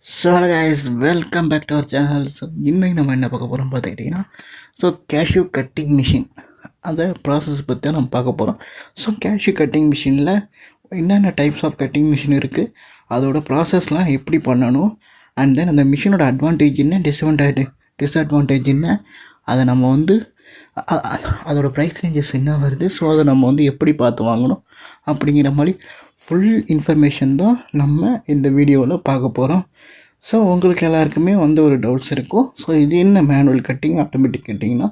So hello guys, welcome back to our channel. So இன்றைக்கி நம்ம என்ன பார்க்க போகிறோம் பார்த்துக்கிட்டிங்கன்னா, ஸோ கேஷ்யூ கட்டிங் மிஷின் அந்த ப்ராசஸ் பற்றி தான் நம்ம பார்க்க போகிறோம். ஸோ கேஷ்யூ கட்டிங் மிஷினில் என்னென்ன டைப்ஸ் ஆஃப் கட்டிங் மிஷின் இருக்குது, அதோட ப்ராசஸ்லாம் எப்படி பண்ணணும், அண்ட் தென் அந்த மிஷினோட அட்வான்டேஜ் என்ன, டிஸ்அட்வான்டேஜ் என்ன, அதை நம்ம வந்து அதோட ப்ரைஸ் ரேஞ்சஸ் என்ன வருது, ஸோ அதை நம்ம வந்து எப்படி பார்த்து வாங்கணும் அப்படிங்கிற மாதிரி ஃபுல் இன்ஃபர்மேஷன் தான் நம்ம இந்த வீடியோவில் பார்க்க போகிறோம். ஸோ உங்களுக்கு எல்லாருக்குமே வந்து ஒரு டவுட்ஸ் இருக்கும். ஸோ இது என்ன மேனுவல் கட்டிங், ஆட்டோமேட்டிக் கட்டிங்னா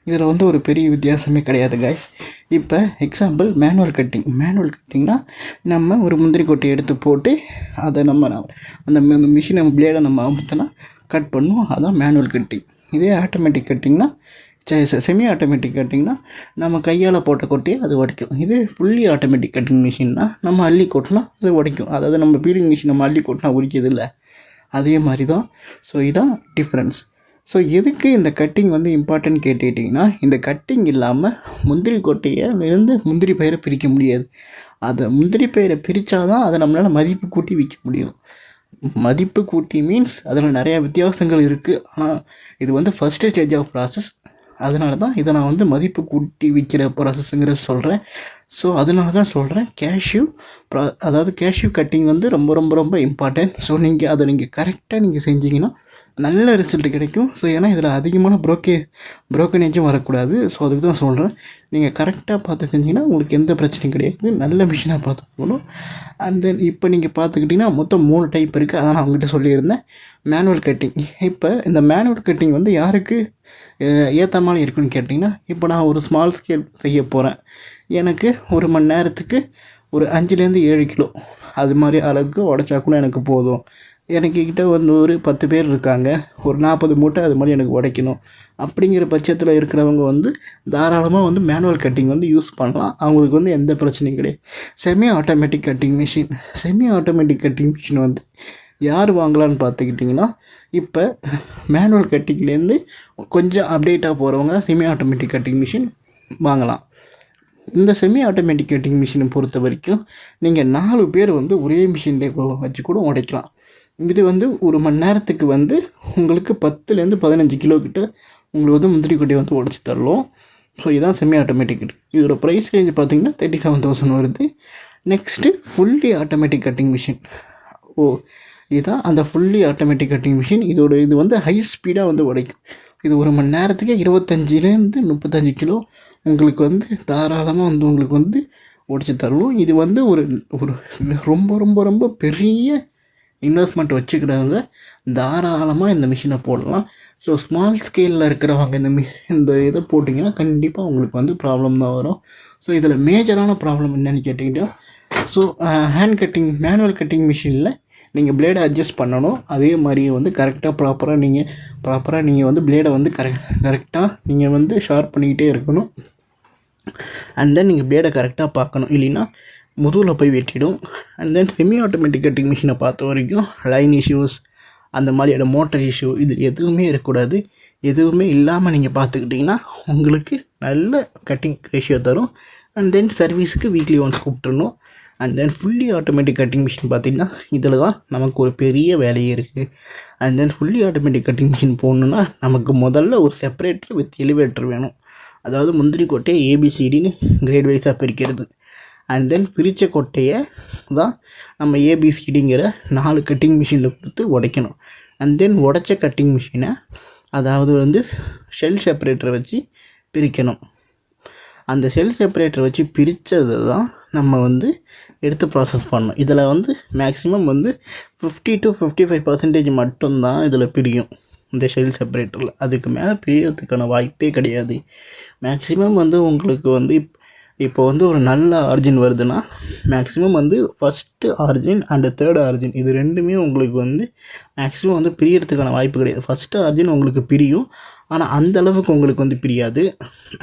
இதில் வந்து ஒரு பெரிய வித்தியாசமே கிடையாது கைஸ். இப்போ எக்ஸாம்பிள் மேனுவல் கட்டிங்னா நம்ம ஒரு முந்திரி கொட்டையை எடுத்து போட்டு அதை நம்ம அந்த மிஷினை பிளேடை நம்ம அமுத்தினா கட் பண்ணுவோம், அதான் மேனுவல் கட்டிங். இதே ஆட்டோமேட்டிக் கட்டிங்னா செமி ஆட்டோமேட்டிக் கட்டிங்னா நம்ம கையால் போட்ட கொட்டியை அது உடைக்கும். இது ஃபுல்லி ஆட்டோமேட்டிக் கட்டிங் மிஷின்னா நம்ம அள்ளி கொட்டினா அது உடைக்கும். அதாவது நம்ம பீலிங் மிஷின் நம்ம அள்ளி கொட்டினா உரிக்கிறது இல்லை, அதே மாதிரி தான். ஸோ இதுதான் டிஃப்ரென்ஸ். ஸோ எதுக்கு இந்த கட்டிங் வந்து இம்பார்ட்டன்ட் கேட்டுக்கிட்டிங்கன்னா, இந்த கட்டிங் இல்லாமல் முந்திரி கொட்டையிலேருந்து முந்திரி பயிரை பிரிக்க முடியாது. அதை முந்திரி பயிரை பிரித்தா தான் அதை நம்மளால் மதிப்பு கூட்டி விற்க முடியும். மதிப்பு கூட்டி மீன்ஸ் அதில் நிறையா வித்தியாசங்கள் இருக்குது. ஆனால் இது வந்து ஃபஸ்ட்டு ஸ்டேஜ் ஆஃப் ப்ராசஸ். அதனால தான் இதை நான் வந்து மதிப்பு கூட்டி விற்கிற ப்ராசஸ்ஸுங்கிற சொல்கிறேன். ஸோ அதனால தான் சொல்கிறேன் அதாவது கேஷ்யூ கட்டிங் வந்து ரொம்ப ரொம்ப ரொம்ப இம்பார்ட்டன்ட். ஸோ நீங்கள் அதை கரெக்டாக நீங்கள் செஞ்சீங்கன்னா நல்ல ரிசல்ட் கிடைக்கும். ஸோ ஏன்னா இதில் அதிகமான ப்ரோக்கனேஜும் வரக்கூடாது. ஸோ அதுக்கு தான் சொல்கிறேன், நீங்கள் கரெக்டாக பார்த்து செஞ்சிங்கன்னா உங்களுக்கு எந்த பிரச்சனையும் கிடையாது. நல்ல மிஷினாக பார்த்து போகணும். அண்ட் தென் இப்போ நீங்கள் பார்த்துக்கிட்டிங்கன்னா மொத்தம் 3 டைப் இருக்குது. அதான் நான் அவங்ககிட்ட சொல்லியிருந்தேன். Manual cutting. இப்போ இந்த மேனுவல் கட்டிங் வந்து யாருக்கு ஏற்ற மாதிரி இருக்குன்னு கேட்டிங்கன்னா, இப்போ நான் ஒரு ஸ்மால் ஸ்கேல் செய்ய போகிறேன். எனக்கு ஒரு மணி நேரத்துக்கு ஒரு 5-7 கிலோ அது மாதிரி அளவுக்கு உடச்சா கூட எனக்கு போதும். எனக்கிட்ட ஒரு 10 பேர் இருக்காங்க, ஒரு 40 மூட்டை அது மாதிரி எனக்கு உடைக்கணும் அப்படிங்கிற பட்சத்தில் இருக்கிறவங்க வந்து தாராளமாக வந்து மேனுவல் கட்டிங் வந்து யூஸ் பண்ணலாம். அவங்களுக்கு வந்து எந்த பிரச்சனையும் கிடையாது. செமி ஆட்டோமேட்டிக் கட்டிங் மிஷின் வந்து யார் வாங்கலான்னு பார்த்துக்கிட்டிங்கன்னா, இப்போ மேனுவல் கட்டிங்லேருந்து கொஞ்சம் அப்டேட்டாக போகிறவங்க செமி ஆட்டோமேட்டிக் கட்டிங் மிஷின் வாங்கலாம். இந்த செமி ஆட்டோமேட்டிக் கட்டிங் மிஷினை பொறுத்த வரைக்கும் நீங்கள் 4 பேர் வந்து ஒரே மிஷின்லேயே வச்சு கூட உடைக்கலாம். இது வந்து ஒரு மணி நேரத்துக்கு வந்து உங்களுக்கு 10-15 கிலோ கிட்ட உங்களுக்கு வந்து முந்திரி கொட்டையை வந்து உடச்சி தரலாம். ஸோ இதுதான் செமி ஆட்டோமேட்டிக். இதோட ப்ரைஸ் ரேஞ்ச் பார்த்திங்கன்னா 37,000 வருது. Next fully automatic cutting machine. இதுதான் அந்த ஃபுல்லி ஆட்டோமேட்டிக் கட்டிங் மிஷின். இது வந்து ஹை ஸ்பீடாக வந்து உடைக்கும். இது ஒரு மணி நேரத்துக்கு 25-35 கிலோ உங்களுக்கு வந்து தாராளமாக வந்து உங்களுக்கு வந்து உடைச்சி தரணும். இது வந்து ஒரு ரொம்ப ரொம்ப ரொம்ப பெரிய இன்வெஸ்ட்மெண்ட் வச்சுக்கிறவங்க தாராளமாக இந்த மிஷினை போடலாம். ஸோ ஸ்மால் ஸ்கேலில் இருக்கிறவங்க இந்த இதை போட்டிங்கன்னா கண்டிப்பாக உங்களுக்கு வந்து ப்ராப்ளம் தான் வரும். ஸோ இதில் மேஜரான ப்ராப்ளம் என்னென்னு கேட்டிங்கன்னா, ஸோ மேனுவல் கட்டிங் மிஷினில் நீங்கள் பிளேடை அட்ஜஸ்ட் பண்ணணும். அதே மாதிரி வந்து ப்ராப்பராக நீங்கள் வந்து பிளேடை வந்து கரெக்டாக நீங்கள் வந்து ஷார்ப் பண்ணிக்கிட்டே இருக்கணும். அண்ட் தென் நீங்கள் பிளேடை கரெக்டாக பார்க்கணும், இல்லைன்னா முதுகில் போய் வெட்டிடும். And then semi automatic cutting மிஷினை பார்த்த வரைக்கும் லைன் இஷ்யூஸ், அந்த மாதிரியான மோட்டர் இஷ்யூ இது எதுவுமே இருக்கக்கூடாது. எதுவுமே இல்லாமல் நீங்கள் பார்த்துக்கிட்டிங்கன்னா உங்களுக்கு நல்ல கட்டிங் ரேஷியோ தரும். அண்ட் தென் சர்வீஸுக்கு வீக்லி ஒன்ஸ் கூப்பிட்டுருணும். And then fully automatic cutting machine பார்த்திங்கன்னா இதில் தான் நமக்கு ஒரு பெரிய வேலையே இருக்குது. And then fully automatic cutting machine போகணுன்னா நமக்கு முதல்ல ஒரு செப்பரேட்டர் வித் எலிவேட்டர் வேணும். அதாவது முந்திரி கொட்டையை ஏபிசிடின்னு கிரேட் வைஸாக பிரிக்கிறது. அண்ட் தென் பிரித்த கொட்டையை தான் நம்ம ஏபிசிடிங்கிற 4 கட்டிங் மிஷினில் கொடுத்து உடைக்கணும். அண்ட் தென் உடைச்ச கட்டிங் மிஷினை அதாவது வந்து ஷெல் செப்பரேட்டரை வச்சு பிரிக்கணும். அந்த ஷெல் செப்பரேட்டரை வச்சு பிரித்தது தான் நம்ம வந்து எடுத்து ப்ராசஸ் பண்ணணும். இதில் வந்து மேக்ஸிமம் வந்து 50-55% மட்டும்தான் இதில் பிரியும் இந்த ஷெல் செப்பரேட்டரில். அதுக்கு மேலே பிரியறதுக்கான வாய்ப்பே கிடையாது. மேக்ஸிமம் வந்து உங்களுக்கு வந்து இப்போ வந்து ஒரு நல்ல ஆர்ஜின் வருதுன்னா மேக்ஸிமம் வந்து first origin and third origin இது ரெண்டுமே உங்களுக்கு வந்து மேக்ஸிமம் வந்து பிரியறதுக்கான வாய்ப்பு கிடையாது. ஃபஸ்ட்டு ஆர்ஜின் உங்களுக்கு பிரியும், ஆனால் அந்தளவுக்கு உங்களுக்கு வந்து பிரியாது.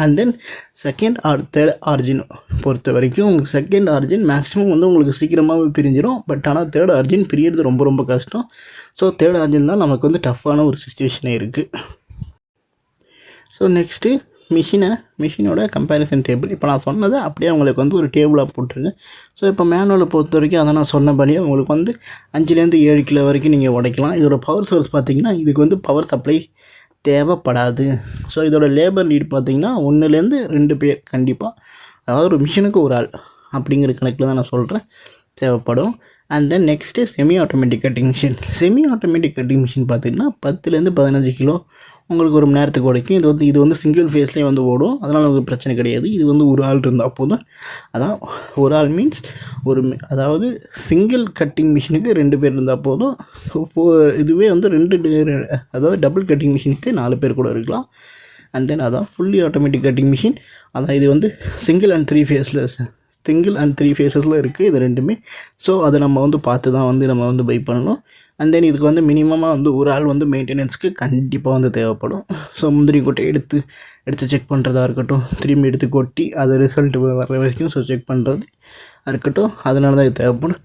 And then second or third origin பொறுத்த வரைக்கும் உங்களுக்கு செகண்ட் ஆர்ஜின் மேக்ஸிமம் வந்து உங்களுக்கு சீக்கிரமாகவே பிரிஞ்சிடும். பட் ஆனால் தேர்ட் ஆர்ஜின் பிரியறது ரொம்ப ரொம்ப கஷ்டம். ஸோ தேர்ட் ஆர்ஜின் தான் நமக்கு வந்து டஃப்பான ஒரு சுச்சுவேஷனே இருக்குது. ஸோ நெக்ஸ்ட்டு மிஷினோட கம்பேரிசன் டேபிள் இப்போ நான் சொன்னதை அப்படியே உங்களுக்கு வந்து ஒரு டேபிளாக போட்டுருங்க. ஸோ இப்போ மேனுவலை பொறுத்த வரைக்கும் அதை நான் சொன்னபடியே உங்களுக்கு வந்து 5லேருந்து 7 கிலோ வரைக்கும் நீங்கள் உடைக்கலாம். இதோட பவர் சோர்ஸ் பார்த்திங்கன்னா இதுக்கு வந்து பவர் சப்ளை தேவைப்படாது. ஸோ இதோட லேபர் லீட் பார்த்திங்கன்னா 1லேருந்து 2 பேர் கண்டிப்பாக, அதாவது ஒரு மிஷினுக்கு ஒரு ஆள் அப்படிங்கிற கணக்கில் தான் நான் சொல்கிறேன் தேவைப்படும். And then next semi automatic cutting machine பார்த்திங்கன்னா 10லேருந்து 15 கிலோ உங்களுக்கு ஒரு மணி நேரத்துக்கு உடைக்கும். இது வந்து சிங்கிள் ஃபேஸ்லேயே வந்து ஓடும், அதனால் உங்களுக்கு பிரச்சனை கிடையாது. இது வந்து ஒரு ஆள் இருந்தால் போதும். அதான் ஒரு ஆள் மீன்ஸ் அதாவது சிங்கிள் கட்டிங் மிஷினுக்கு 2 பேர் இருந்தால் போதும். இதுவே வந்து அதாவது டபுள் கட்டிங் மிஷினுக்கு 4 பேர் கூட இருக்கலாம். அண்ட் தென் அதான் ஃபுல்லி ஆட்டோமேட்டிக் கட்டிங் மிஷின். அதான் இது வந்து சிங்கிள் அண்ட் த்ரீ ஃபேஸஸில் இருக்குது இது ரெண்டுமே. ஸோ அதை நம்ம வந்து பார்த்து தான் வந்து நம்ம வந்து பை பண்ணணும். அண்ட் தென் இதுக்கு வந்து மினிமமாக வந்து ஒரு ஆள் வந்து மெயின்டெனன்ஸ்க்கு கண்டிப்பாக வந்து தேவைப்படும். ஸோ முந்திரி கொட்டை எடுத்து செக் பண்ணுறதா இருக்கட்டும், திரும்பி எடுத்து கொட்டி அது ரிசல்ட் வர்ற வரைக்கும் செக் பண்ணுறது இருக்கட்டும், அதனால தான் இது தேவைப்படும்.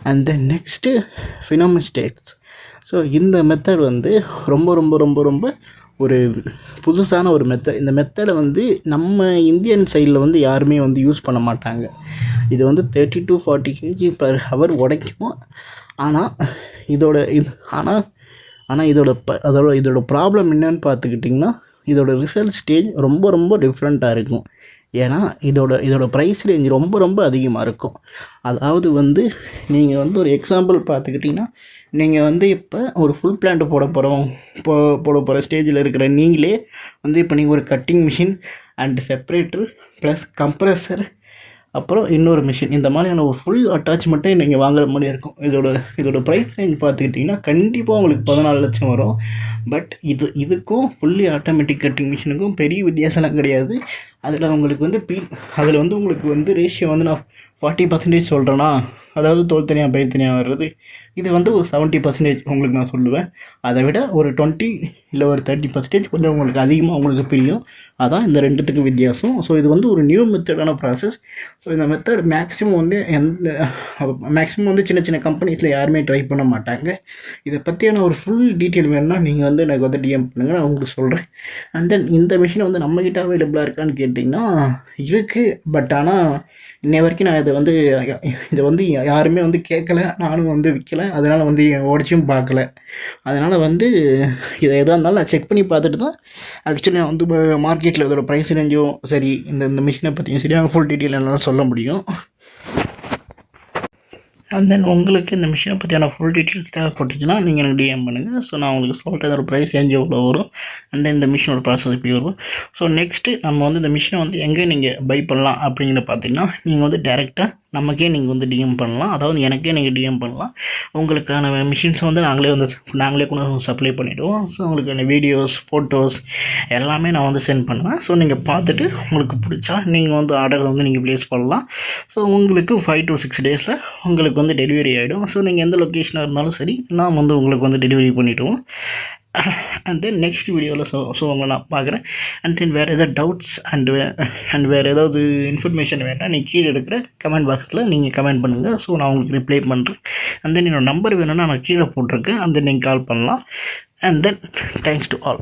அண்ட் தென் நெக்ஸ்ட்டு ஃபினோமிஸ்டேக்ஸ். ஸோ இந்த மெத்தட் வந்து ரொம்ப ரொம்ப ரொம்ப ரொம்ப ஒரு புதுசான ஒரு மெத்தட். இந்த மெத்தடை வந்து நம்ம இந்தியன் சைடில் வந்து யாருமே வந்து யூஸ் பண்ண மாட்டாங்க. இது வந்து 30 to 40 kg/h உடைக்கும். ஆனால் இதோட ப்ராப்ளம் என்னன்னு பார்த்துக்கிட்டிங்கன்னா, இதோட ரிசல்ட் ஸ்டேஜ் ரொம்ப ரொம்ப டிஃப்ரெண்ட்டாக இருக்கும். ஏன்னா இதோட ப்ரைஸ் ரேஞ்ச் ரொம்ப ரொம்ப அதிகமாக இருக்கும். அதாவது வந்து நீங்கள் வந்து ஒரு எக்ஸாம்பிள் பார்த்துக்கிட்டிங்கன்னா, நீங்கள் வந்து இப்போ ஒரு ஃபுல் பிளான்ட் போட போகிற ஸ்டேஜில் இருக்கிற நீங்களே வந்து இப்போ நீங்கள் ஒரு cutting machine and separator plus compressor அப்புறம் இன்னொரு மிஷின், இந்த மாதிரியான ஒரு ஃபுல் அட்டாச்மெண்ட்டே நீங்கள் வாங்குற மாதிரி இருக்கும். இதோட ப்ரைஸ் ரேஞ்ச் பார்த்துக்கிட்டிங்கன்னா கண்டிப்பாக உங்களுக்கு 14 லட்சம் வரும். பட் இதுக்கும் ஃபுல்லி ஆட்டோமேட்டிக் கட்டிங் மிஷினுக்கும் பெரிய வித்தியாசம்லாம் கிடையாது. அதில் உங்களுக்கு வந்து ரேஷியோ வந்து நான் 40% சொல்கிறேன்னா, அதாவது தோல் தனியாக பயிர் தனியாக வர்றது, இது வந்து ஒரு 70% உங்களுக்கு நான் சொல்லுவேன். அதை விட ஒரு 20 இல்லை ஒரு 30% கொஞ்சம் உங்களுக்கு அதிகமாக உங்களுக்கு பிரியும். அதான் இந்த ரெண்டுத்துக்கு வித்தியாசம். ஸோ இது வந்து ஒரு நியூ மெத்தடான ப்ராசஸ். ஸோ இந்த மெத்தட் மேக்ஸிமம் வந்து சின்ன சின்ன கம்பெனிஸில் யாருமே ட்ரை பண்ண மாட்டாங்க. இதை பற்றியான ஒரு ஃபுல் டீட்டெயில் வேணும்னா நீங்கள் வந்து எனக்கு வந்து டிஎம் பண்ணுங்கள், நான் உங்களுக்கு சொல்கிறேன். அண்ட் தென் இந்த மிஷினை வந்து நம்மக்கிட்ட அவைலபிளாக இருக்கான்னு கேட்டிங்கன்னா இருக்குது. பட் ஆனால் இன்னை வரைக்கும் நான் இதை வந்து யாருமே வந்து கேட்கல, நானும் வந்து விற்கலை, அதனால் வந்து உடச்சும் பார்க்கல. அதனால் வந்து இதை எதாக இருந்தாலும் நான் செக் பண்ணி பார்த்துட்டு தான் ஆக்சுவலி நான் வந்து மார்க்கெட்டில் இதோட ப்ரைஸ் ரேஞ்சும் சரி, இந்த மிஷினை பற்றியும் சரி அங்கே ஃபுல் டீட்டெயில் எல்லாம் சொல்ல முடியும். அண்ட் தென் உங்களுக்கு இந்த மிஷினை பற்றியான ஃபுல் டீட்டெயில்ஸ் தேவைப்பட்டுச்சுன்னா நீங்கள் எனக்கு டிஎம் பண்ணுங்கள். ஸோ நான் உங்களுக்கு சொல்கிறேன் இதோட ப்ரைஸ் ரேஞ்ச் எவ்வளோ வரும், அண்ட் தென் இந்த மிஷினோட ப்ராசஸ் எப்படி வரும். ஸோ நெக்ஸ்ட்டு நம்ம வந்து இந்த மிஷினை வந்து எங்கே நீங்கள் பை பண்ணலாம் அப்படிங்கிற பார்த்தீங்கன்னா, நீங்கள் வந்து டேரெக்டாக நமக்கே நீங்கள் வந்து டிஎம் பண்ணலாம். அதாவது எனக்கே நீங்கள் டிஎம் பண்ணலாம். உங்களுக்கான மிஷின்ஸை வந்து நாங்களே கூட சப்ளை பண்ணிவிடுவோம். ஸோ உங்களுக்கான வீடியோஸ், ஃபோட்டோஸ் எல்லாமே நான் வந்து சென்ட் பண்ணுவேன். ஸோ நீங்கள் பார்த்துட்டு உங்களுக்கு பிடிச்சா நீங்கள் வந்து ஆர்டர் வந்து நீங்கள் ப்ளேஸ் பண்ணலாம். ஸோ உங்களுக்கு 5 to 6 டேஸில் உங்களுக்கு வந்து டெலிவரி ஆகிடும். ஸோ நீங்கள் எந்த லொக்கேஷனாக இருந்தாலும் சரி, நான் வந்து உங்களுக்கு வந்து டெலிவரி பண்ணிவிடுவோம். அண்ட் தென் நெக்ஸ்ட் வீடியோவில் உங்களை நான் பார்க்குறேன். அண்ட் தென் வேறு எதாவது டவுட்ஸ் அண்ட் வேறு ஏதாவது இன்ஃபர்மேஷன் வேண்டாம், நீங்கள் கீழே இருக்கிற கமெண்ட் பாக்ஸில் நீங்கள் கமெண்ட் பண்ணுங்கள். ஸோ நான் உங்களுக்கு ரிப்ளை பண்ணுறேன். அண்ட் தென் என்னோடய நம்பர் வேணும்னா நான் கீழே போட்டிருக்கேன். அண்ட் தென் நீங்கள் கால் பண்ணலாம். And then thanks to all.